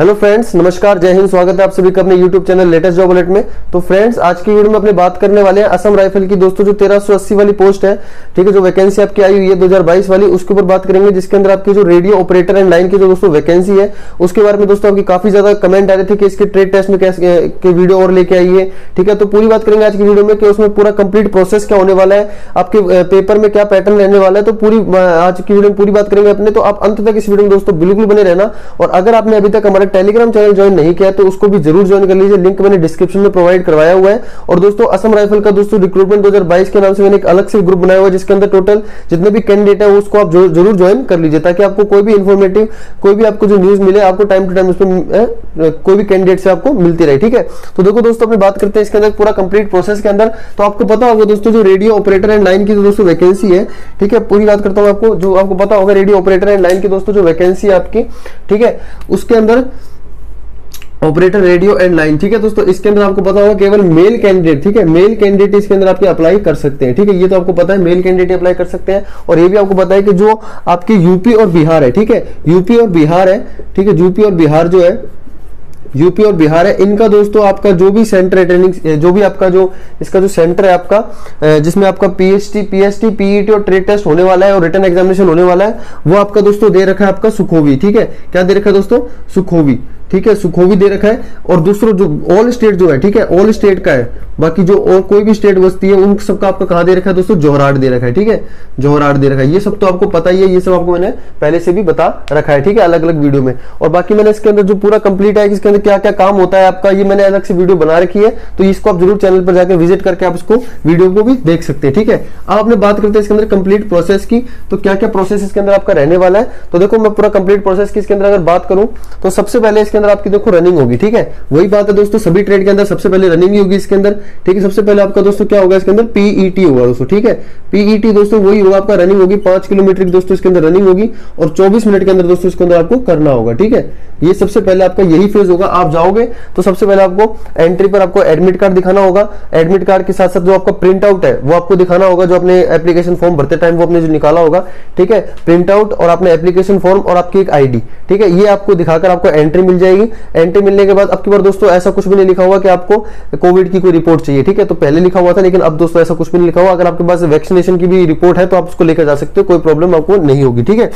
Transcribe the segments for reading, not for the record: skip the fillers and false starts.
Hello friends, नमस्कार, जय हिंद। स्वागत है आप सभी का अपने YouTube channel latest job alert में। तो फ्रेंड्स, आज की वीडियो में अपने बात करने वाले हैं असम राइफल की दोस्तों जो 1380 वाली पोस्ट है, ठीक है, जो वैकेंसी आपकी आई हुई है 2022 वाली, उसके ऊपर बात करेंगे, जिसके अंदर आपकी जो रेडियो ऑपरेटर एंड लाइन की जो दोस्तों वैकेंसी है उसके बारे में दोस्तों आपकी काफी ज्यादा कमेंट आ रहे थे कि इसके ट्रेड टेस्ट में कैसे वीडियो और लेके आइए, ठीक है। तो पूरी बात करेंगे आज की वीडियो में कि उसमें पूरा कंप्लीट प्रोसेस क्या होने वाला है, आपके पेपर में क्या पैटर्न रहने वाला है। तो पूरी आज की वीडियो में पूरी बात करेंगे अपने, तो आप अंत तक इस वीडियो में दोस्तों बिल्कुल बने रहना। और अगर आपने अभी तक हमारा टेलीग्राम चैनल ज्वाइन नहीं किया तो उसको भी जरूर ज्वाइन कर लीजिए, लिंक मैंने डिस्क्रिप्शन में प्रोवाइड करवाया हुआ है। और दोस्तों असम राइफल का दोस्तों रिक्रूटमेंट 2022 के नाम से मैंने एक अलग से ग्रुप बनाया हुआ है, जिसके अंदर टोटल जितने भी कैंडिडेट है उसको आप जरूर ज्वाइन कर लीजिए, ताकि आपको कोई भी इंफॉर्मेटिव, कोई भी आपको जो न्यूज मिले आपको टाइम टू टाइम उसमें कोई भी कैंडिडेट से आपको मिलती रहे, ठीक है। तो देखो दोस्तों, अपनी बात करते हैं इसके अंदर पूरा कंप्लीट प्रोसेस के अंदर। तो आपको पता होगा दोस्तों जो रेडियो ऑपरेटर एंड लाइन की जो दोस्तों वैकेंसी है, ठीक है, पूरी बात करता हूँ आपको। जो आपको पता होगा रेडियो ऑपरेटर एंड लाइन की दोस्तों जो वैकेंसी है आपकी, ठीक है, उसके अंदर ऑपरेटर रेडियो एंड लाइन, ठीक है दोस्तों, इसके अंदर आपको पता होगा केवल मेल कैंडिडेट, ठीक है, मेल कैंडिडेट इसके अंदर आपके अप्लाई कर सकते हैं, ठीक है। ये तो आपको पता है, मेल कैंडिडेट अप्लाई कर सकते हैं। और ये भी आपको पता है कि जो आपके यूपी और बिहार है, ठीक है, यूपी और बिहार है, ठीक है, यूपी और बिहार जो है, यूपी और बिहार है, इनका दोस्तों आपका जो भी सेंटर है ट्रेनिंग, जो भी आपका जो इसका जो सेंटर है आपका, जिसमें आपका पीएचटी, पीईटी और ट्रेड टेस्ट होने वाला है और रिटन एग्जामिनेशन होने वाला है, वो आपका दोस्तों दे रखा है आपका सुखोवी, ठीक है। क्या दे रखा है दोस्तों? सुखोवी, ठीक है, सुखोवी दे रखा है। और दूसरा जो ऑल स्टेट जो है, ठीक है, ऑल स्टेट का है, बाकी जो और कोई भी स्टेट बसती है उन सबका आपका कहां दे रखा है दोस्तों? जोरहाट दे रखा है, ठीक है, जोरहाट दे रखा है। ये सब तो आपको पता ही है, ये सब आपको मैंने पहले से भी बता रखा है, ठीक है, अलग अलग वीडियो में। और बाकी मैंने इसके अंदर जो पूरा कंप्लीट है, इसके अंदर क्या क्या काम होता है आपका, ये मैंने अलग से वीडियो बना रखी है, तो इसको आप जरूर चैनल पर जाकर विजिट करके आप इसको वीडियो को भी देख सकते हैं, ठीक है। अब आपने बात करते हैं इसके अंदर कंप्लीट प्रोसेस की, तो क्या क्या प्रोसेस इसके अंदर आपका रहने वाला है। तो देखो, मैं पूरा कंप्लीट प्रोसेस की इसके अंदर अगर बात करूं तो सबसे पहले इसके अंदर आपकी देखो रनिंग होगी, ठीक है। वही बात है दोस्तों, सभी ट्रेड के अंदर सबसे पहले रनिंग ही होगी इसके अंदर, ठीक है। सबसे पहले आपका दोस्तों क्या होगा इसके अंदर? पीईटी होगा दोस्तों, ठीक है। पीईटी दोस्तों वही होगा आपका, रनिंग होगी 5 किलोमीटर की दोस्तों इसके अंदर रनिंग होगी और 24 मिनट के अंदर दोस्तों इसके अंदर आपको करना होगा, ठीक है। ये सबसे पहले आपका यही फेज होगा। आप जाओगे तो सबसे पहले आपको एंट्री पर आपको एडमिट कार्ड दिखाना होगा। एडमिट कार्ड के साथ साथ जो आपका प्रिंट आउट है वो आपको दिखाना होगा, जो अपने एप्लीकेशन फॉर्म भरते टाइम वो आपने जो निकाला होगा, ठीक है, प्रिंट आउट और अपने एप्लीकेशन फॉर्म और आपकी एक आईडी, ठीक है, ये आपको दिखाकर आपको एंट्री मिल जाएगी। एंट्री मिलने के बाद आपकी बार दोस्तों ऐसा कुछ भी नहीं लिखा हुआ कि आपको कोविड की कोई रिपोर्ट चाहिए, ठीक है। तो पहले लिखा हुआ था, लेकिन अब दोस्तों ऐसा कुछ भी नहीं लिखा हुआ। अगर आपके पास वैक्सीनेशन की भी रिपोर्ट है तो आप उसको लेकर जा सकते हो, कोई प्रॉब्लम आपको नहीं होगी, ठीक है।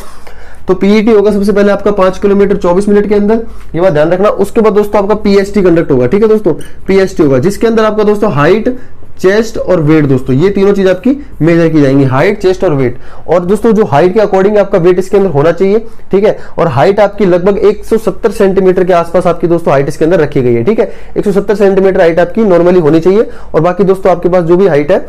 तो पीईटी होगा सबसे पहले आपका 5 किलोमीटर 24 मिनट के अंदर, ये बात ध्यान रखना। उसके बाद दोस्तों आपका पीएसटी कंडक्ट होगा, ठीक है दोस्तों, पीएसटी होगा, जिसके अंदर आपका दोस्तों हाइट, चेस्ट और वेट दोस्तों, ये तीनों चीज आपकी मेजर की जाएंगी, हाइट, चेस्ट और वेट। और दोस्तों जो हाइट के अकॉर्डिंग आपका वेट इसके अंदर होना चाहिए, ठीक है। और हाइट आपकी लगभग 170 सेंटीमीटर के आसपास आपकी दोस्तों हाइट इसके अंदर रखी गई है, ठीक है। 170 सेंटीमीटर हाइट आपकी नॉर्मली होनी चाहिए। और बाकी दोस्तों आपके पास जो भी हाइट है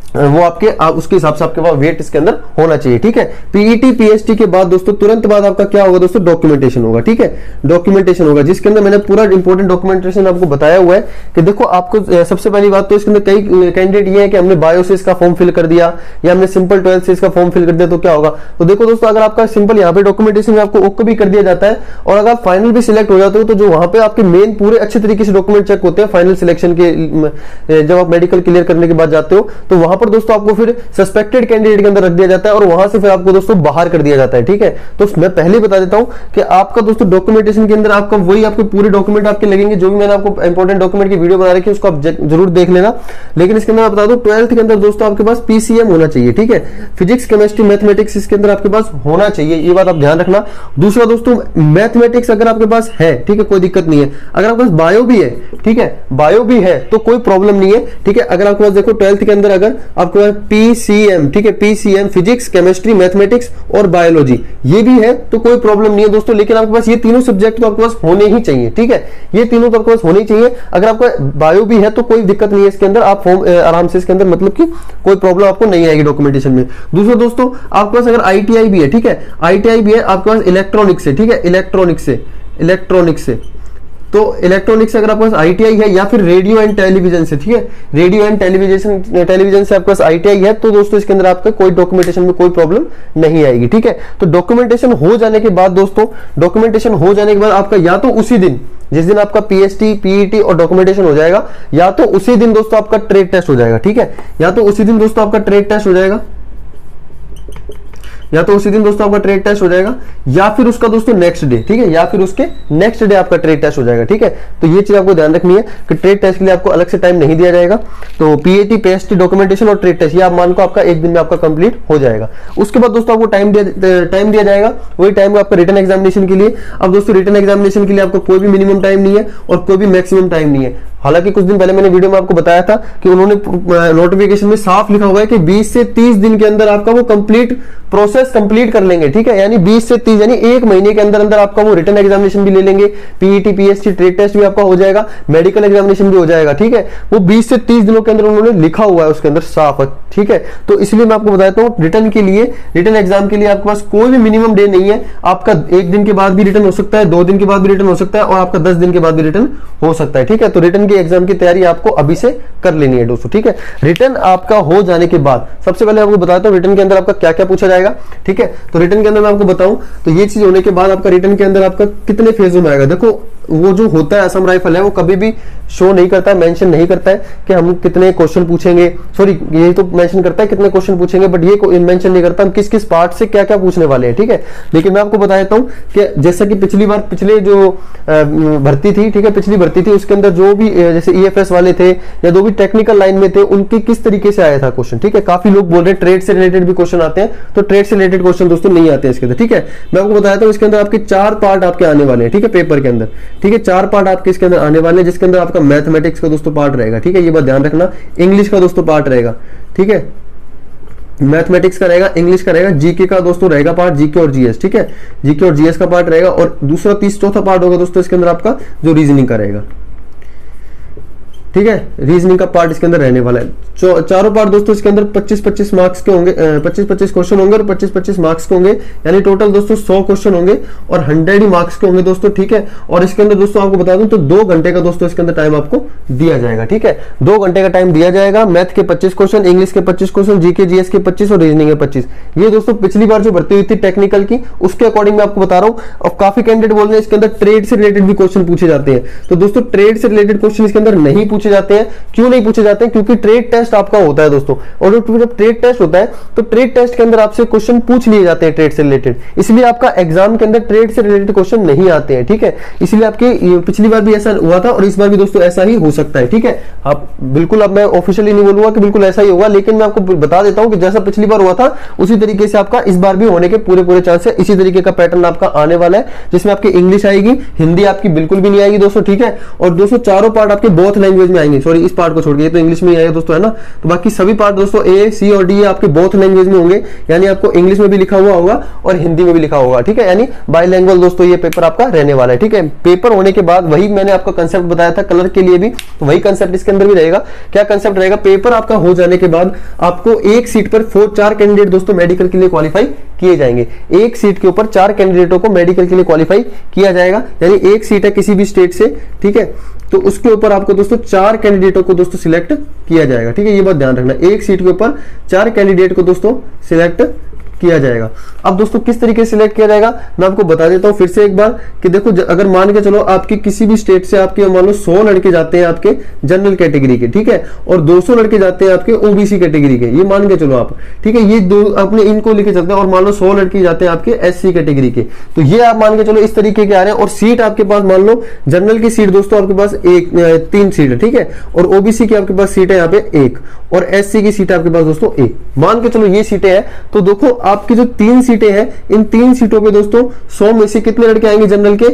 वो आपके उसके हिसाब से आपके पास वेट इसके अंदर होना चाहिए, ठीक है। पीईटी पीएसटी के बाद दोस्तों तुरंत बाद आपका क्या होगा दोस्तों? डॉक्यूमेंटेशन होगा, ठीक है, डॉक्यूमेंटेशन होगा, जिसके अंदर मैंने पूरा इंपॉर्टेंट डॉक्यूमेंटेशन आपको बताया हुआ है कि देखो आपको सबसे पहली बात तो इसके अंदर कई कैंडिडेट ये है कि हमने बायो से इसका फॉर्म फिल कर दिया या हमने सिंपल 12 से इसका फॉर्म फिल कर दिया, तो क्या होगा? तो देखो दोस्तों, अगर आपका सिंपल यहाँ पे डॉक्यूमेंटेशन में आपको ओके भी कर दिया जाता है और अगर आप फाइनल भी सिलेक्ट हो जाते हो, तो जो वहां पे आपके मेन पूरे अच्छे तरीके से डॉक्यूमेंट चेक होते हैं फाइनल सिलेक्शन के, जब आप मेडिकल क्लियर करने के बाद जाते हो, तो वहां पर दोस्तों आपको फिर सस्पेक्टेड कैंडिडेट के अंदर रख दिया जाता है और वहां से फिर आपको दोस्तों बाहर कर दिया जाता है, ठीक है। तो मैं पहले बता देता हूं कि आपका दोस्तों डॉक्यूमेंटेशन के अंदर आपका वही आपके पूरे डॉक्यूमेंट आपके लगेंगे, जो भी मैंने आपको इंपॉर्टेंट डॉक्यूमेंट की वीडियो बना रखी है उसको आप जरूर देख लेना। लेकिन इसके अंदर मैं बता दूं 12th के अंदर दोस्तों आपके पास पीसीएम होना चाहिए, ठीक है, फिजिक्स केमिस्ट्री मैथमेटिक्स इसके अंदर आपके पास होना चाहिए, ये बात आप ध्यान रखना। दूसरा दोस्तों मैथमेटिक्स अगर आपके पास है, ठीक है, कोई दिक्कत नहीं है। अगर आपके पास बायो भी है, ठीक है, बायो भी है तो कोई प्रॉब्लम नहीं है, ठीक है। अगर आपके पास देखो 12th के अंदर अगर आपके पास पीसीएम, ठीक है, पीसीएम फिजिक्स केमिस्ट्री मैथमेटिक्स और बायोलॉजी ये भी है तो कोई प्रॉब्लम नहीं है दोस्तों। लेकिन आपके पास ये तीनों सब्जेक्ट तो आपके पास होने ही चाहिए, ठीक है, ये तीनों तो आपके पास होने ही चाहिए। अगर आपका बायो भी है तो कोई दिक्कत नहीं है इसके अंदर, आप फॉर्म आराम से इसके अंदर, मतलब कि कोई प्रॉब्लम आपको नहीं आएगी डॉक्यूमेंटेशन में। दूसरा दोस्तों आपके पास अगर आईटीआई भी है, ठीक है, आईटीआई भी है आपके पास इलेक्ट्रॉनिक्स से, ठीक है, इलेक्ट्रॉनिक्स से तो इलेक्ट्रॉनिक्स से अगर आपके पास आईटीआई है या फिर रेडियो एंड टेलीविजन से, ठीक है, रेडियो एंड टेलीविजन से आपके पास आईटीआई है, तो दोस्तों इसके अंदर आपका कोई डॉक्यूमेंटेशन में कोई प्रॉब्लम नहीं आएगी, ठीक है। तो डॉक्यूमेंटेशन हो जाने के बाद दोस्तों, डॉक्यूमेंटेशन हो जाने के बाद आपका या तो उसी दिन, जिस दिन आपका पीएसटी पीईटी और डॉक्यूमेंटेशन हो जाएगा, या तो उसी दिन दोस्तों आपका ट्रेड टेस्ट हो जाएगा, ठीक है, या तो उसी दिन दोस्तों आपका ट्रेड टेस्ट हो जाएगा। या तो उसी दिन दोस्तों आपका ट्रेड टेस्ट हो जाएगा, या फिर उसका दोस्तों नेक्स्ट डे, ठीक है, या फिर उसके नेक्स्ट डे आपका ट्रेड टेस्ट हो जाएगा, ठीक है। तो ये चीज आपको ध्यान रखनी है कि ट्रेड टेस्ट के लिए आपको अलग से टाइम नहीं दिया जाएगा। तो पीएटी, पीएसटी, डॉक्यूमेंटेशन और ट्रेड टेस्ट ये आप मान को आपका एक दिन में आपका कंप्लीट हो जाएगा। उसके बाद दोस्तों आपको टाइम दिया जाएगा, वही टाइम आपका रिटन एग्जामिनेशन के लिए। अब दोस्तों रिटन एग्जामिनेशन के लिए आपको कोई भी मिनिमम टाइम नहीं है और कोई भी मैक्सिमम टाइम नहीं है। हालांकि कुछ दिन पहले मैंने वीडियो में आपको बताया था कि उन्होंने नोटिफिकेशन में साफ लिखा हुआ है कि 20 से 30 दिन के अंदर आपका वो कंप्लीट प्रोसेस कंप्लीट कर लेंगे, ठीक है। यानी 20 से 30 यानी एक महीने के अंदर अंदर आपका वो रिटन एग्जामिनेशन भी ले लेंगे, पीईटी, पीएसटी, ट्रेड टेस्ट भी आपका हो जाएगा, मेडिकल एग्जामिनेशन भी हो जाएगा, ठीक है। वो 20 से 30 दिनों के अंदर उन्होंने लिखा हुआ है उसके अंदर साफ, ठीक है। तो इसलिए मैं आपको बताता हूँ रिटर्न के लिए, रिटर्न एग्जाम के लिए आपके पास कोई भी मिनिमम डे नहीं है। आपका एक दिन के बाद भी रिटर्न हो सकता है, 2 दिन के बाद भी रिटर्न हो सकता है और आपका 10 दिन के बाद भी रिटर्न हो सकता है, ठीक है। तो रिटर्न के एग्जाम की तैयारी आपको अभी से कर लेनी है दोस्तों, ठीक है। रिटर्न आपका हो जाने के बाद सबसे पहले आपको बताता हूं रिटर्न के अंदर आपका क्या क्या पूछा जाएगा, ठीक है। तो रिटर्न के अंदर मैं आपको बताऊं तो ये चीज होने के बाद आपका रिटर्न के अंदर आपका कितने फेजों में आएगा। देखो वो जो होता है असम राइफल है वो कभी भी शो नहीं करता है, मेंशन नहीं करता है कि हम कितने क्वेश्चन पूछेंगे, सॉरी ये तो मेंशन करता है कितने क्वेश्चन पूछेंगे, बट ये मेंशन नहीं करता हम किस किस पार्ट से क्या क्या पूछने वाले हैं, ठीक है। लेकिन मैं आपको बता देता हूं कि जैसा कि पिछली बार पिछले जो भर्ती थी, ठीक है, पिछली भर्ती थी उसके अंदर जो भी जैसे ईएफएस वाले थे या जो भी टेक्निकल लाइन में थे उनके किस तरीके से आया था क्वेश्चन, ठीक है। काफी लोग बोल रहे हैं ट्रेड से रिलेटेड भी क्वेश्चन आते हैं, तो ट्रेड से रिलेटेड क्वेश्चन दोस्तों नहीं आते हैं इसके अंदर, ठीक है। मैं आपको बताया था इसके अंदर आपके 4 पार्ट आपके आने वाले हैं, ठीक है, पेपर के अंदर, ठीक है। 4 पार्ट आपके इसके अंदर आने वाले हैं जिसके अंदर आपका मैथमेटिक्स का दोस्तों पार्ट रहेगा, ठीक है, ये बात ध्यान रखना। इंग्लिश का दोस्तों पार्ट रहेगा, ठीक है, मैथमेटिक्स का रहेगा, इंग्लिश का रहेगा, जीके का दोस्तों रहेगा पार्ट, जीके और जीएस, ठीक है, जीके और जीएस का पार्ट रहेगा। और दूसरा चौथा पार्ट होगा दोस्तों इसके अंदर आपका जो रीजनिंग का रहेगा, ठीक है, रीजनिंग का पार्ट इसके अंदर रहने वाला है। चारों पार्ट दोस्तों इसके अंदर 25-25 मार्क्स के होंगे, 25-25 क्वेश्चन होंगे और 25-25 मार्क्स के होंगे, यानी टोटल दोस्तों 100 क्वेश्चन होंगे और 100 ही मार्क्स के होंगे दोस्तों, ठीक है। और इसके अंदर दोस्तों आपको बता दूं तो 2 घंटे का दोस्तों इसके अंदर टाइम आपको दिया जाएगा, ठीक है, 2 घंटे का टाइम दिया जाएगा। मैथ के 25 क्वेश्चन, इंग्लिश के 25 क्वेश्चन, जीके जीएस के 25 और रीजनिंग के 25। ये दोस्तों पिछली बार जो भर्ती हुई थी टेक्निकल की उसके अकॉर्डिंग मैं आपको बता रहा हूँ। और काफी कैंडिडेट बोल रहे हैं इसके अंदर ट्रेड से रिलेटेड भी क्वेश्चन पूछे जाते हैं, तो दोस्तों ट्रेड से रिलेटेड क्वेश्चन इसके अंदर नहीं पूछे जाते हैं। क्यों नहीं पूछे जाते हैं? क्योंकि ट्रेड टेस्ट आपका होता है दोस्तों, और जब ट्रेड टेस्ट होता है तो ट्रेड टेस्ट के अंदर आपसे क्वेश्चन पूछ लिए जाते हैं ट्रेड से रिलेटेड, इसलिए आपका एग्जाम के अंदर ट्रेड से रिलेटेड क्वेश्चन नहीं आते हैं, ठीक है। इसलिए आपके पिछली बार भी ऐसा हुआ था और इस बार भी दोस्तों ऐसा ही हो सकता है, ठीक है। आप बिल्कुल, अब मैं ऑफिशियली नहीं बोलूंगा कि बिल्कुल ऐसा ही होगा, लेकिन मैं आपको बता देता हूं कि जैसा पिछली बार हुआ था उसी तरीके से आपका इस बार भी होने के पूरे चांस है। इसी तरीके का पैटर्न आपका आने वाला है जिसमें आपकी इंग्लिश आएगी, हिंदी आपकी बिल्कुल भी नहीं आएगी दोस्तों, ठीक है। और दोस्तों चारों पार्ट आपके बोथ लैंग्वेज में आएंगे, सॉरी इस पार्ट को छोड़ के, तो इंग्लिश में ही आएगा दोस्तों, है ना। तो बाकी सभी पार्ट दोस्तों ए, सी और डी आपके बोथ लैंग्वेज में होंगे, यानी आपको इंग्लिश में भी लिखा हुआ होगा और हिंदी में भी लिखा होगा, ठीक है। यानी बाइलैंग्वेज दोस्तों ये पेपर आपका रहने वाला है, ठीक है। पेपर होने के बाद वही मैंने आपको कंसेप्ट बताया था कलर के लिए भी, तो वही कंसेप्ट इसके अंदर भी रहेगा। क्या कंसेप्ट रहेगा? पेपर आपका हो जाने के बाद आपको एक सीट पर 4 कैंडिडेट दोस्तों मेडिकल के लिए क्वालिफाई किए जाएंगे। एक सीट के ऊपर 4 कैंडिडेटों को मेडिकल के लिए क्वालिफाई किया जाएगा, यानी एक सीट है किसी भी स्टेट से, ठीक है, तो उसके ऊपर आपको दोस्तों 4 कैंडिडेटों को दोस्तों सिलेक्ट किया जाएगा, ठीक है। ये बात ध्यान रखना, एक सीट के ऊपर 4 कैंडिडेट को दोस्तों सिलेक्ट किया जाएगा। अब दोस्तों किस तरीके से सिलेक्ट किया जाएगा मैं आपको बता देता हूं फिर से एक बार कि देखो, अगर मान के चलो आपके किसी भी स्टेट से आपके मान लो 100 लड़के जाते हैं आपके जनरल कैटेगरी के, ठीक है, और 200 लड़के जाते हैं आपके ओबीसी कैटेगरी के, ये मान के चलो आप, ठीक है, ये दो अपने इनको लेके चलते हैं, और मान लो 100 लड़के जाते हैं आपके एससी कैटेगरी के, तो ये आप मान के चलो इस तरीके के आ रहे हैं। और सीट आपके पास मान लो जनरल की सीट दोस्तों आपके पास 3 सीट है, ठीक है, और ओबीसी की आपके पास सीट है यहाँ पे 1, और एससी की सीट आपके पास दोस्तों 1, मान के चलो ये सीटें हैं। तो देखो आपकी जो 3 सीटें हैं, इन 3 सीटों पे दोस्तों 100 में से कितने लड़के आएंगे जनरल के?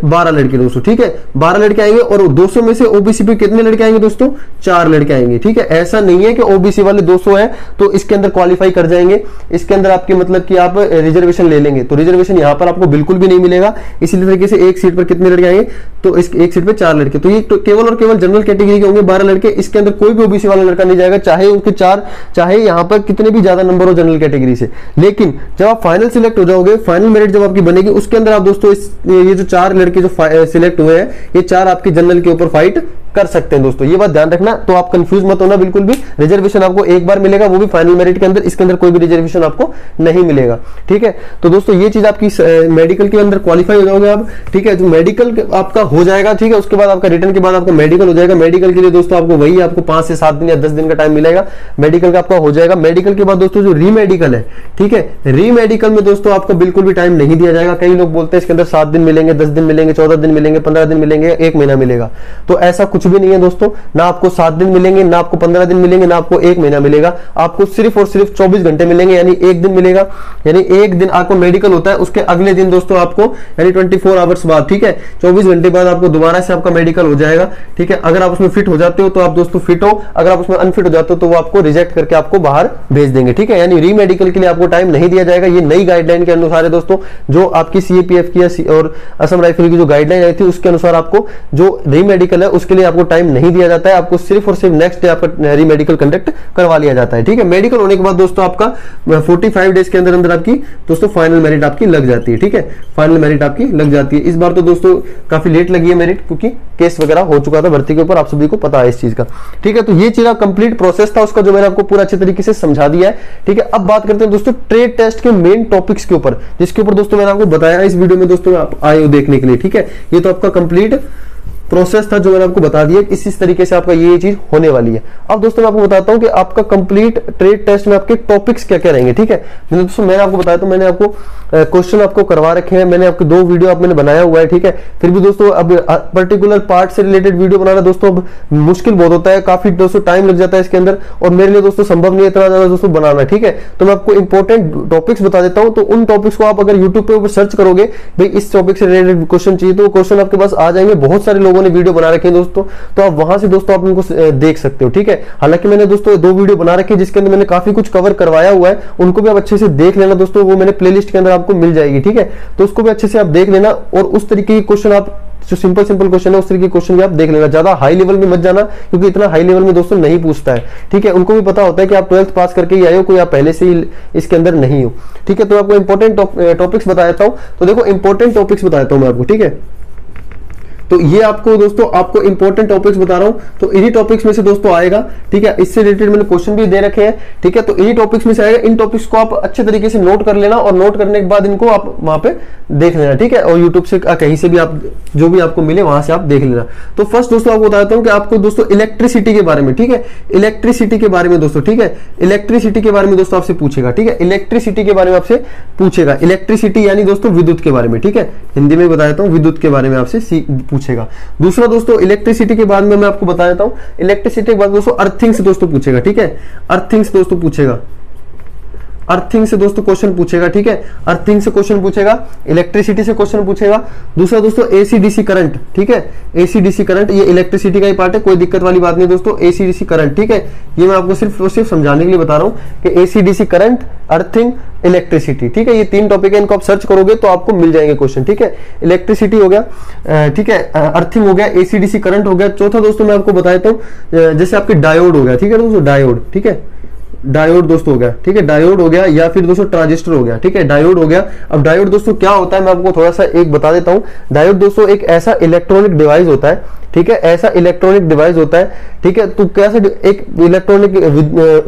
12 लड़के दोस्तों, ठीक है, 12 लड़के आएंगे। और 200 में से ओबीसी पे कितने लड़के आएंगे दोस्तों? 4 लड़के आएंगे, ठीक है। ऐसा नहीं है कि ओबीसी वाले 200 है तो इसके अंदर क्वालिफाई कर जाएंगे, इसके अंदर आपके मतलब कि आप रिजर्वेशन ले लेंगे, तो रिजर्वेशन यहां पर आपको बिल्कुल भी नहीं मिलेगा। इसी तरीके से एक सीट पर कितने लड़के आएंगे? तो इस एक सीट पर 4 लड़के, तो ये तो केवल और केवल जनरल कैटेगरी के होंगे 12 लड़के, इसके अंदर कोई भी ओबीसी वाला लड़का नहीं जाएगा, चाहे उनके 4, चाहे यहां पर कितने भी ज्यादा नंबर हो जनरल कैटेगरी से। लेकिन जब आप फाइनल सिलेक्ट हो जाओगे, फाइनल मेरिट जब आपकी बनेगी, उसके अंदर आप दोस्तों ये जो 4 लड़के जो सिलेक्ट हुए हैं, ये 4 आपके जनरल के ऊपर फाइट कर सकते हैं दोस्तों, ये बात ध्यान रखना। तो आप कंफ्यूज मत होना बिल्कुल भी, रिजर्वेशन आपको एक बार मिलेगा, वो भी फाइनल मेरिट के अंदर, इसके अंदर कोई भी रिजर्वेशन आपको नहीं मिलेगा, ठीक है। तो दोस्तों ये चीज आपकी मेडिकल के अंदर क्वालिफाई हो जाओगे आप, ठीक है। जो मेडिकल आपका हो जाएगा, ठीक है, उसके बाद आपका रिटर्न के बाद आपका मेडिकल हो जाएगा। मेडिकल के लिए दोस्तों आपको वही आपको 5 से 7 दिन या 10 दिन का टाइम मिलेगा, मेडिकल का आपका हो जाएगा। मेडिकल के बाद दोस्तों जो री मेडिकल है, ठीक है, री मेडिकल में दोस्तों आपको बिल्कुल भी टाइम नहीं दिया जाएगा। कई लोग बोलते हैं इसके अंदर 7 दिन मिलेंगे, 10 दिन मिलेंगे, 14 दिन मिलेंगे, 15 दिन मिलेंगे, 1 महीना मिलेगा। तो ऐसा कुछ भी नहीं है दोस्तों, ना आपको 7 दिन मिलेंगे, ना आपको 15 दिन मिलेंगे, ना आपको 1 महीना मिलेगा। आपको सिर्फ और सिर्फ 24 घंटे मिलेंगे, यानी 1 दिन मिलेगा। यानी एक दिन आपको मेडिकल होता है, उसके अगले दिन दोस्तों आपको यानी 24 आवर्स बाद, ठीक है, 24 घंटे बाद आपको दोबारा से आपका मेडिकल हो जाएगा, ठीक है। अगर आप उसमें फिट हो जाते हो तो आप दोस्तों फिट हो, अगर आप उसमें अनफिट हो जाते हो तो वो आपको रिजेक्ट करके आपको बाहर भेज देंगे, ठीक है। यानी री मेडिकल के लिए आपको टाइम नहीं दिया जाएगा। ये नई गाइडलाइन के अनुसार है दोस्तों, जो आपकी सीएपीएफ की और असम राइफल की जो गाइडलाइन आई थी उसके अनुसार आपको जो री मेडिकल है उसके लिए आपको टाइम नहीं दिया जाता है। आपको सिर्फ और सिर्फ नेक्स्ट डे आपका री मेडिकल कंडक्ट करवा लिया जाता है, ठीक है। मेडिकल होने के बाद दोस्तों आपका 45 डेज के अंदर अंदर आपकी दोस्तों फाइनल मेरिट आपकी लग जाती है, ठीक है, फाइनल मेरिट आपकी लग जाती है। इस बार तो दोस्तों काफी लेट लगी है मेरिट, क्योंकि केस वगैरह हो चुका था भर्ती के ऊपर, आप सभी को पता है इस चीज का, ठीक है। तो ये चीज कंप्लीट प्रोसेस था उसका, जो मैंने आपको पूरा अच्छे तरीके से समझा दिया है, ठीक है। अब बात करते हैं दोस्तों ट्रेड टेस्ट के मेन टॉपिक्स के ऊपर, जिसके ऊपर दोस्तों मैंने आपको बताया इस वीडियो में दोस्तों, आप आए हो देखने के लिए, ठीक है। ये तो आपका कंप्लीट प्रोसेस था जो मैंने आपको बता दिया, इस तरीके से आपका ये चीज होने वाली है। अब दोस्तों मैं आपको बताता हूं कि आपका कंप्लीट ट्रेड टेस्ट में आपके टॉपिक्स क्या क्या रहेंगे, ठीक है। मैंने आपको बताया, तो मैंने आपको क्वेश्चन आपको करवा रखे हैं, मैंने आपको 2 वीडियो आप मैंने बनाया हुआ है, ठीक है। फिर भी दोस्तों अब पर्टिकुलर पार्ट से रिलेटेड वीडियो बनाना दोस्तों अब मुश्किल बहुत होता है, काफी दोस्तों टाइम लग जाता है इसके अंदर, और मेरे लिए दोस्तों संभव नहीं है इतना ज्यादा दोस्तों बनाना, ठीक है। तो मैं आपको इंपॉर्टेंट टॉपिक्स बता देता हूं, तो उन टॉपिक्स को आप अगर यूट्यूब पे ऊपर सर्च करोगे भाई इस टॉपिक से रिलेटेड क्वेश्चन चाहिए, तो क्वेश्चन आपके पास आ जाएंगे। बहुत सारे लोगों ने वीडियो बना रखे हैं दोस्तों, तो आप वहां से दोस्तों आप उनको देख सकते हो, ठीक है। हालांकि मैंने दोस्तों 2 वीडियो बना रखे हैं जिसके अंदर मैंने काफी कुछ कवर करवाया हुआ है, उनको भी आप अच्छे से देख लेना दोस्तों, वो मैंने प्लेलिस्ट के अंदर आपको मिल जाएगी, ठीक है। तो उसको भी अच्छे से आप देख लेना, और उस तरीके के क्वेश्चन आप जो सिंपल क्वेश्चन है उस तरीके के क्वेश्चन भी आप देख लेना। ज्यादा हाई लेवल में मत जाना, क्योंकि इतना हाई लेवल में दोस्तों नहीं पूछता है, ठीक है। उनको भी पता होता है कि आप 12th पास करके ही आए हो, कोई आप पहले से ही इसके अंदर नहीं हो, ठीक है। तो आपको इंपॉर्टेंट टॉपिक्स बता देता हूं, तो देखो इंपॉर्टेंट टॉपिक्स बताता हूं मैं आपको, ठीक है। तो ये आपको दोस्तों आपको इंपॉर्टेंट टॉपिक्स बता रहा हूं, तो इन्हीं टॉपिक्स में से दोस्तों आएगा, ठीक है। इससे रिलेटेड मैंने क्वेश्चन भी दे रखे हैं, ठीक है। तो इन्हीं टॉपिक्स में से आएगा, इन टॉपिक्स को आप अच्छे तरीके से नोट कर लेना, और नोट करने के बाद इनको आप वहां पे देख लेना, ठीक है। और यूट्यूब से कहीं से भी आप जो भी आपको मिले वहां से आप देख लेना। तो फर्स्ट दोस्तों आपको बताता हूं कि आपको दोस्तों इलेक्ट्रिसिटी के बारे में, ठीक है, इलेक्ट्रिसिटी के बारे में दोस्तों, ठीक है, इलेक्ट्रिसिटी के बारे में दोस्तों आपसे पूछेगा, ठीक है, इलेक्ट्रिसिटी के बारे में आपसे पूछेगा। इलेक्ट्रिसिटी यानी दोस्तों विद्युत के बारे में, ठीक है, हिंदी में बता देता हूं, विद्युत के बारे में आपसे पूछेगा। दूसरा दोस्तों इलेक्ट्रिसिटी के बाद में मैं आपको बता देता हूं, इलेक्ट्रिसिटी के बाद दोस्तों अर्थिंग से दोस्तों पूछेगा, ठीक है, अर्थिंग से दोस्तों पूछेगा, अर्थिंग से दोस्तों क्वेश्चन पूछेगा, ठीक है, अर्थिंग से क्वेश्चन पूछेगा, इलेक्ट्रिसिटी से क्वेश्चन पूछेगा। दूसरा दोस्तों एसी डीसी करंट, ठीक है, एसी डीसी करंट ये इलेक्ट्रिसिटी का ही पार्ट है, कोई दिक्कत वाली बात नहीं दोस्तों। एसी डीसी करंट, ठीक है, ये मैं आपको सिर्फ और सिर्फ समझाने के लिए बता रहा हूं कि AC DC current, earthing, electricity, ठीक है, ये 3 टॉपिक है, इनको आप सर्च करोगे तो आपको मिल जाएंगे क्वेश्चन, ठीक है। इलेक्ट्रिसिटी हो गया, ठीक है, अर्थिंग हो गया, एसी डीसी करंट हो गया। चौथा दोस्तों मैं आपको बता देता हूं, जैसे आपके डायोड हो गया, ठीक है दोस्तों, डायोड, ठीक है, डायोड दोस्तों हो गया, ठीक है, डायोड हो गया, या फिर दोस्तों ट्रांजिस्टर हो गया, ठीक है, डायोड हो गया। अब डायोड दोस्तों क्या होता है मैं आपको थोड़ा सा एक बता देता हूं। डायोड दोस्तों एक ऐसा इलेक्ट्रॉनिक डिवाइस होता है, ठीक है, ऐसा इलेक्ट्रॉनिक डिवाइस होता है, ठीक है। तो कैसे एक इलेक्ट्रॉनिक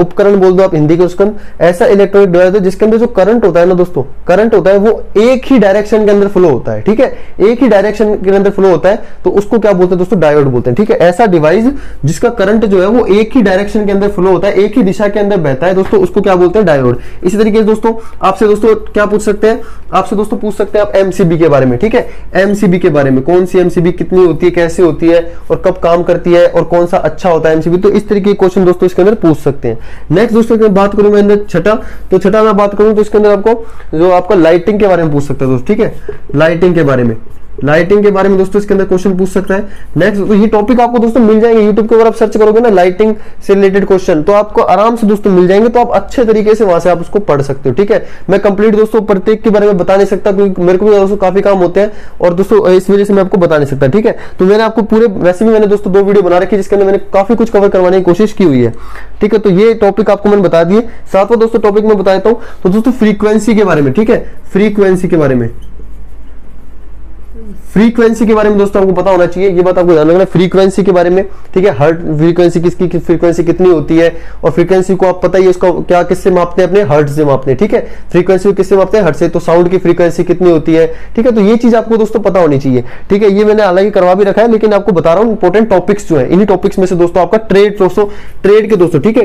उपकरण बोल दो आप हिंदी के उसका, ऐसा इलेक्ट्रॉनिक डिवाइस है जिसके अंदर जो करंट होता है ना दोस्तों, करंट होता है वो एक ही डायरेक्शन के अंदर फ्लो होता है, ठीक है, एक ही डायरेक्शन के अंदर फ्लो होता है, तो उसको क्या बोलते हैं दोस्तों, डायोड बोलते हैं, ठीक है। ऐसा डिवाइस जिसका करंट जो है वो एक ही डायरेक्शन के अंदर फ्लो होता है, एक ही दिशा के अंदर बहता है दोस्तों, उसको क्या बोलते हैं, डायोड। इसी तरीके से दोस्तों आपसे दोस्तों क्या पूछ सकते हैं, आपसे दोस्तों पूछ सकते हैं आप एमसीबी के बारे में, ठीक है, एमसीबी के बारे में, कौन सी एमसीबी कितनी होती है, कैसे होती है, और कब काम करती है, और कौन सा अच्छा होता है एमसीबी। तो इस तरीके के क्वेश्चन दोस्तों इसके अंदर पूछ सकते हैं। नेक्स्ट दोस्तों की बात करूं मैं अंदर छठा, तो छठा मैं बात करूं तो इसके अंदर आपको जो आपका लाइटिंग के बारे में पूछ सकते हैं दोस्तों, ठीक है, लाइटिंग के बारे में, लाइटिंग के बारे में दोस्तों इसके अंदर क्वेश्चन पूछ सकता है। नेक्स्ट तो ये टॉपिक आपको दोस्तों मिल जाएंगे यूट्यूब के, अगर आप सर्च करोगे ना लाइटिंग से रिलेटेड क्वेश्चन, तो आपको आराम से दोस्तों मिल जाएंगे, तो आप अच्छे तरीके से वहां से आप उसको पढ़ सकते हो, ठीक है। मैं कंप्लीट दोस्तों प्रत्येक के बारे में बता नहीं सकता, क्योंकि मेरे को भी दोस्तों काफी काम होते हैं, और दोस्तों इस वजह से मैं आपको बता नहीं सकता, ठीक है। तो मैंने आपको पूरे, वैसे भी मैंने दोस्तों 2 वीडियो बना रखी है जिसके अंदर मैंने काफी कुछ कवर करवाने की कोशिश की हुई है, ठीक है। तो ये टॉपिक आपको मैंने बता दिए। 7वां दोस्तों टॉपिक मैं बता देता हूं, तो दोस्तों फ्रीक्वेंसी के बारे में, ठीक है, फ्रीक्वेंसी के बारे में, फ्रीक्वेंसी के बारे में दोस्तों आपको पता होना चाहिए, ये बात आपको ध्यान रखना है फ्रीक्वेंसी के बारे में, ठीक है। हर्ट फ्रीक्वेंसी किसकी फ्रीक्वेंसी कितनी होती है, और फ्रीक्वेंसी को आप पता ही है उसका क्या किससे मापते हैं, अपने हर्ट से मापते हैं, ठीक है। फ्रीक्वेंसी को किससे मापते हैं, हर्ट से। तो साउंड की फ्रीक्वेंसी कितनी होती है, ठीक है। तो ये चीज आपको दोस्तों पता होनी चाहिए, ठीक है। ये मैंने हालांकि करवा भी रखा है, लेकिन आपको बता रहा हूँ इंपॉर्टेंट टॉपिक्स जो है, इन्हीं टॉपिक्स में से दोस्तों आपका ट्रेड दोस्तों, ट्रेड के दोस्तों, ठीक है,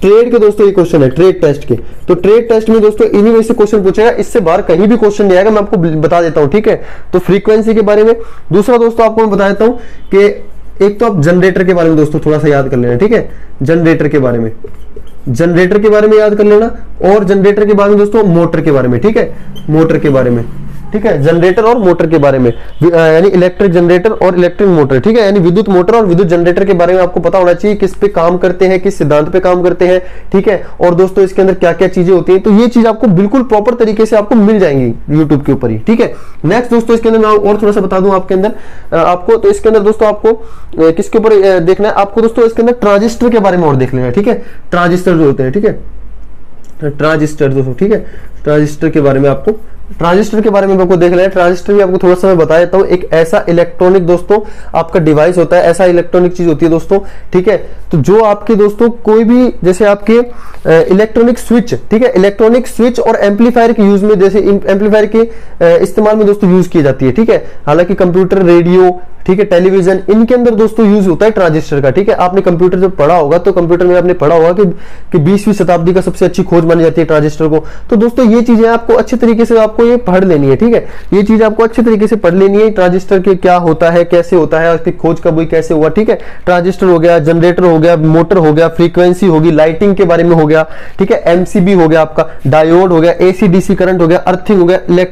ट्रेड के दोस्तों ये क्वेश्चन है ट्रेड टेस्ट के। तो ट्रेड टेस्ट में दोस्तों इन्हीं में से क्वेश्चन पूछेगा, इससे बाहर कहीं भी क्वेश्चन नहीं आएगा, मैं आपको बता देता हूं, ठीक है। तो फ्रीक्वेंसी के बारे में। दूसरा दोस्तों आपको मैं बता देता हूं कि एक तो आप जनरेटर के बारे में दोस्तों थोड़ा सा याद कर लेना, ठीक है। जनरेटर के बारे में, जनरेटर के बारे में याद कर लेना, और जनरेटर के बारे में दोस्तों मोटर के बारे में, ठीक है, मोटर के बारे में, ठीक है। जनरेटर और मोटर के बारे में, यानी इलेक्ट्रिक जनरेटर और इलेक्ट्रिक मोटर, ठीक है, यानी विद्युत मोटर और विद्युत जनरेटर के बारे में आपको पता होना चाहिए, किस पे काम करते हैं, किस सिद्धांत पे काम करते हैं, ठीक है। और दोस्तों इसके अंदर क्या क्या चीजें होती हैं, तो ये चीज आपको बिल्कुल प्रॉपर तरीके से आपको मिल जाएंगी यूट्यूब के ऊपर ही, ठीक है। नेक्स्ट दोस्तों इसके अंदर मैं और थोड़ा सा बता दूं आपके अंदर आपको, तो इसके अंदर दोस्तों आपको किसके ऊपर देखना है, आपको दोस्तों इसके अंदर ट्रांजिस्टर के बारे में और देख लेना है, ठीक है। ट्रांजिस्टर जो होते हैं, ठीक है, ट्रांजिस्टर दोस्तों, ठीक है। ट्रांजिस्टर के बारे में आपको, ट्रांजिस्टर के बारे में आपको देख लेना है। ट्रांजिस्टर भी आपको थोड़ा सा मैं बता देता हूं, एक ऐसा इलेक्ट्रॉनिक दोस्तों आपका डिवाइस होता है, ऐसा इलेक्ट्रॉनिक चीज होती है दोस्तों, ठीक है। तो जो आपके दोस्तों कोई भी जैसे आपके इलेक्ट्रॉनिक स्विच, ठीक है, इलेक्ट्रॉनिक स्विच और एम्पलीफायर के यूज में, जैसे एम्पलीफायर के इस्तेमाल में दोस्तों यूज की जाती है, ठीक है। हालांकि कंप्यूटर, रेडियो, ठीक है, टेलीविजन, इनके अंदर दोस्तों यूज होता है ट्रांजिस्टर का, ठीक है। आपने कंप्यूटर जब पढ़ा होगा तो कंप्यूटर में आपने पढ़ा होगा कि 20वीं शताब्दी का सबसे अच्छी खोज मानी जाती है ट्रांजिस्टर को। तो दोस्तों ये चीजें आपको अच्छे तरीके से आपको ये पढ़ लेनी है, ठीक है। ये चीज आपको अच्छे तरीके से पढ़ लेनी है, ट्रांजिस्टर के क्या होता है, कैसे होता है, उसकी खोज कब हुई, कैसे हुआ, ठीक है। ट्रांजिस्टर हो गया, जनरेटर हो गया, मोटर हो गया, फ्रीक्वेंसी होगी, लाइटिंग के बारे में हो गया, ठीक है, एमसीबी हो गया आपका, डायोड हो गया, एसी डीसी करंट हो गया, अर्थिंग हो गया,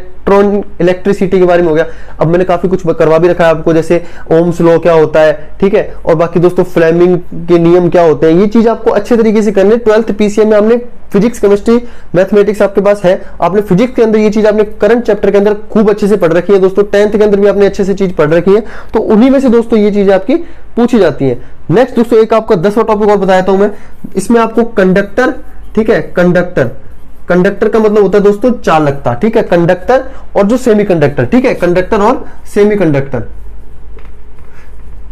इलेक्ट्रिसिटी के बारे में हो गया। अब मैंने काफी कुछ करवा भी रखा है आपको, जैसे ओम्स लॉ क्या होता है, ठीक है, और बाकी दोस्तों फ्लेमिंग के नियम क्या होते हैं, ये चीज आपको अच्छे तरीके से करनी है। 12th पीसीएम में हमने फिजिक्स, केमिस्ट्री, मैथमेटिक्स आपके पास है, आपने फिजिक्स के अंदर ये चीज आपने करंट चैप्टर के अंदर खूब अच्छे से पढ़ रखी है दोस्तों। 10th के अंदर भी आपने अच्छे से चीज पढ़ रखी है, तो उन्हीं में से दोस्तों ये चीजें आपकी पूछी जाती है। नेक्स्ट दोस्तों एक आपका 10वां टॉपिक और बताता हूं मैं, इसमें आपको कंडक्टर, ठीक है, कंडक्टर, कंडक्टर का मतलब होता है दोस्तों चालकता, ठीक है। कंडक्टर और जो सेमीकंडक्टर, ठीक है, कंडक्टर और सेमीकंडक्टर,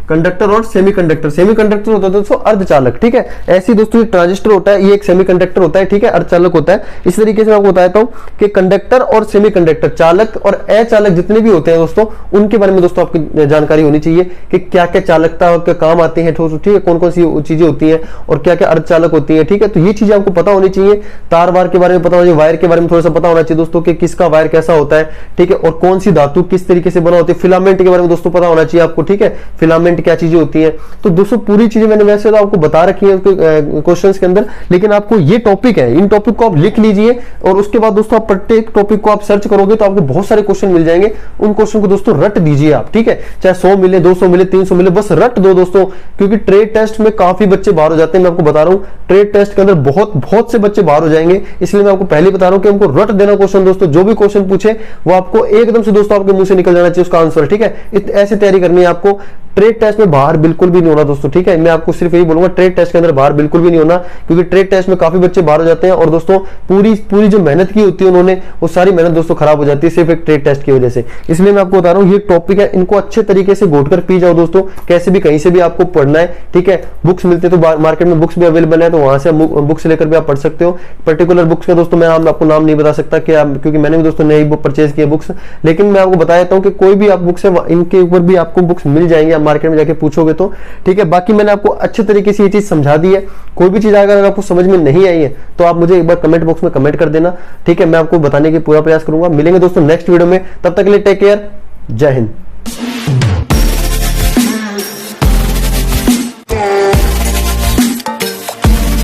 कंडक्टर और सेमीकंडक्टर, सेमीकंडक्टर होता है दोस्तों अर्धचालक, ठीक है। ऐसी दोस्तों ट्रांजिस्टर होता है, ये एक सेमीकंडक्टर होता है, ठीक है, अर्धचालक होता है। इस तरीके से मैं आपको बताता हूं कि कंडक्टर और सेमीकंडक्टर, चालक और अचालक जितने भी होते हैं दोस्तों, उनके बारे में दोस्तों आपकी जानकारी होनी चाहिए कि क्या क्या चालकता के काम आते हैं, ठीक है, कौन कौन सी चीजें होती है और क्या क्या अर्धचालक होती है, ठीक है। तो ये चीजें आपको पता होनी चाहिए। तार वार के बारे में पता होना चाहिए, वायर के बारे में थोड़ा सा पता होना चाहिए दोस्तों कि किसका वायर कैसा होता है, ठीक है, और कौन सी धातु किस तरीके से बना होती है। फिलामेंट के बारे में दोस्तों पता होना चाहिए आपको, ठीक है, फिलामेंट क्या चीजें होती है। तो दोस्तों पूरी चीजें मैंने वैसे तो आपको बता रखी है क्वेश्चंस के अंदर, लेकिन आपको ये टॉपिक है, इन टॉपिक को आप लिख लीजिए, और उसके बाद दोस्तों आप प्रत्येक टॉपिक को आप सर्च करोगे तो आपको बहुत सारे क्वेश्चन मिल जाएंगे। उन क्वेश्चन को दोस्तों रट दीजिए आप, ठीक है, चाहे 100 मिले, 200 मिले, 300 मिले, बस रट दो दोस्तों, क्योंकि ट्रेड टेस्ट में काफी बच्चे बाहर हो जाते हैं। मैं आपको बता रहा हूं ट्रेड टेस्ट के अंदर बहुत से बच्चे बाहर हो जाएंगे, इसलिए मैं आपको पहले बता रहा हूं कि हमको रट देना क्वेश्चन दोस्तों। जो भी क्वेश्चन पूछे वो आपको एकदम से दोस्तों आपके मुंह से निकल जाना चाहिए उसका आंसर, ठीक है। ऐसे तैयारी करनी है आपको। ट्रेड टेस्ट में बाहर बिल्कुल भी नहीं होना दोस्तों, ठीक है। मैं आपको सिर्फ यही बोलूंगा, ट्रेड टेस्ट के अंदर बाहर बिल्कुल भी नहीं होना, क्योंकि ट्रेड टेस्ट में काफी बच्चे बाहर हो जाते हैं, और दोस्तों पूरी जो मेहनत की होती है उन्होंने, वो सारी मेहनत दोस्तों खराब हो जाती है सिर्फ एक ट्रेड टेस्ट की वजह से। इसलिए मैं आपको बता रहा हूँ ये टॉपिक है, इनको अच्छे तरीके से घोट कर पी जाओ दोस्तों, कैसे भी कहीं से भी आपको पढ़ना है, ठीक है। बुक्स मिलते तो मार्केट में बुक्स भी अवेलेबल है, तो वहां से बुक्स लेकर भी आप पढ़ सकते हो। पर्टिकुलर बुक्स का दोस्तों मैं आपको नाम नहीं बता सकता क्योंकि मैंने भी दोस्तों नई बुक परचेज की बुक्स, लेकिन मैं आपको बता देता हूँ कि कोई भी आप बुक्स है इनके ऊपर भी आपको बुक्स मिल जाएंगे, आप मार्केट में जाके पूछो तो, ठीक है। बाकी मैंने आपको अच्छे तरीके से ये चीज समझा दी है। कोई भी चीज अगर आपको समझ में नहीं आई है तो आप मुझे एक बार कमेंट बॉक्स में कमेंट कर देना, ठीक है। मैं आपको बताने की पूरा प्रयास करूंगा। मिलेंगे दोस्तों नेक्स्ट वीडियो में, तब तक के लिए टेक केयर, जय हिंद।